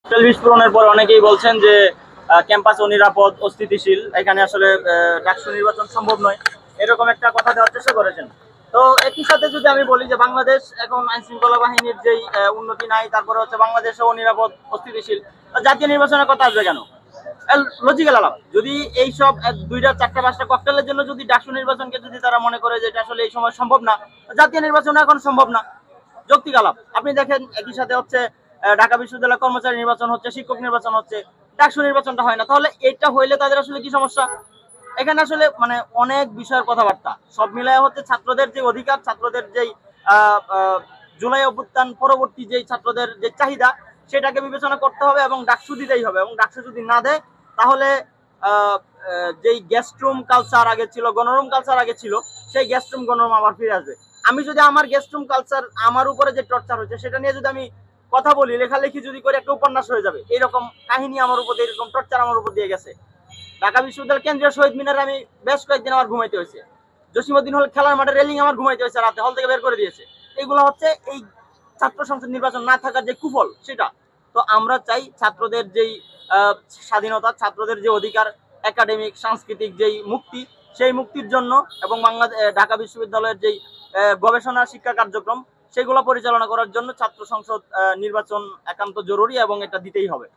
বিস্ফোরণের পর অনেকেই বলছেন যে ক্যাম্পাস অনিরাপদ, অস্থিতিশীল, এখানে আসলে ডাকসু নির্বাচন সম্ভব নয়, এরকম একটা কথা দেওয়ার চেষ্টা করেছেন। তো একই সাথে যদি আমি বলি যে বাংলাদেশ এখন আইন শৃঙ্খলা বাহিনীর যেই উন্নতি নাই, তারপরে হচ্ছে বাংলাদেশও অনিরাপদ, অস্থিতিশীল, জাতীয় নির্বাচনের কথা আসবে কেন? লজিক্যাল আলাপ। যদি এইসব দুইটা চারটা পাঁচটা ককটেলের জন্য যদি ডাকসু নির্বাচনকে যদি তারা মনে করে যে এটা আসলে এই সময় সম্ভব না, জাতীয় নির্বাচন এখন সম্ভব না, যৌক্তিক আলাপ। আপনি দেখেন একই সাথে হচ্ছে ঢাকা বিশ্ববিদ্যালয় কর্মচারী নির্বাচন হচ্ছে, শিক্ষক নির্বাচন হচ্ছে, ডাকসু নির্বাচনটা হয় না। তাহলে এটা হইলে তাদের আসলে কি সমস্যা? এখানে আসলে মানে অনেক বিষয়ের কথাবার্তা সব মিলায় হচ্ছে ছাত্রদের যে অধিকার, ছাত্রদের যেই জুলাই অভ্যুত্থান পরবর্তী যেই ছাত্রদের যে চাহিদা, সেটাকে বিবেচনা করতে হবে এবং ডাকসু দিতেই হবে। এবং ডাকসু যদি না দেয় তাহলে যেই গেস্টরুম কালচার আগে ছিল, গণরুম কালচার আগে ছিল, সেই গেস্টরুম গণরুম আবার ফিরে আসবে। আমি যদি আমার গেস্টরুম কালচার, আমার উপরে যে টর্চার হচ্ছে সেটা নিয়ে যদি আমি কথা বলি, লেখালেখি যদি করে, একটা উপন্যাস হয়ে যাবে। এরকম কাহিনী আমার উপর দিয়ে, এরকম টর্চার আমার উপর দিয়ে গেছে। ঢাকা বিশ্ববিদ্যালয় কেন্দ্রীয় শহীদ মিনারে আমি বেশ কয়েকদিন আমার ঘুমাইতে হয়েছে। জসিমউদ্দিন হল খেলার মাঠে রেলিং আমার ঘুমাইতে হয়েছে, রাতে হল থেকে বের করে দিয়েছে। এগুলো হচ্ছে এই ছাত্র সংসদ নির্বাচন না থাকার যে কুফল সেটা। তো আমরা চাই ছাত্রদের যেই স্বাধীনতা, ছাত্রদের যে অধিকার, একাডেমিক সাংস্কৃতিক যেই মুক্তি, সেই মুক্তির জন্য এবং বাংলাদেশ ঢাকা বিশ্ববিদ্যালয়ের যেই গবেষণা শিক্ষা কার্যক্রম, সেগুলো পরিচালনা করার জন্য ছাত্র সংসদ নির্বাচন একান্ত জরুরি এবং এটা দিতেই হবে।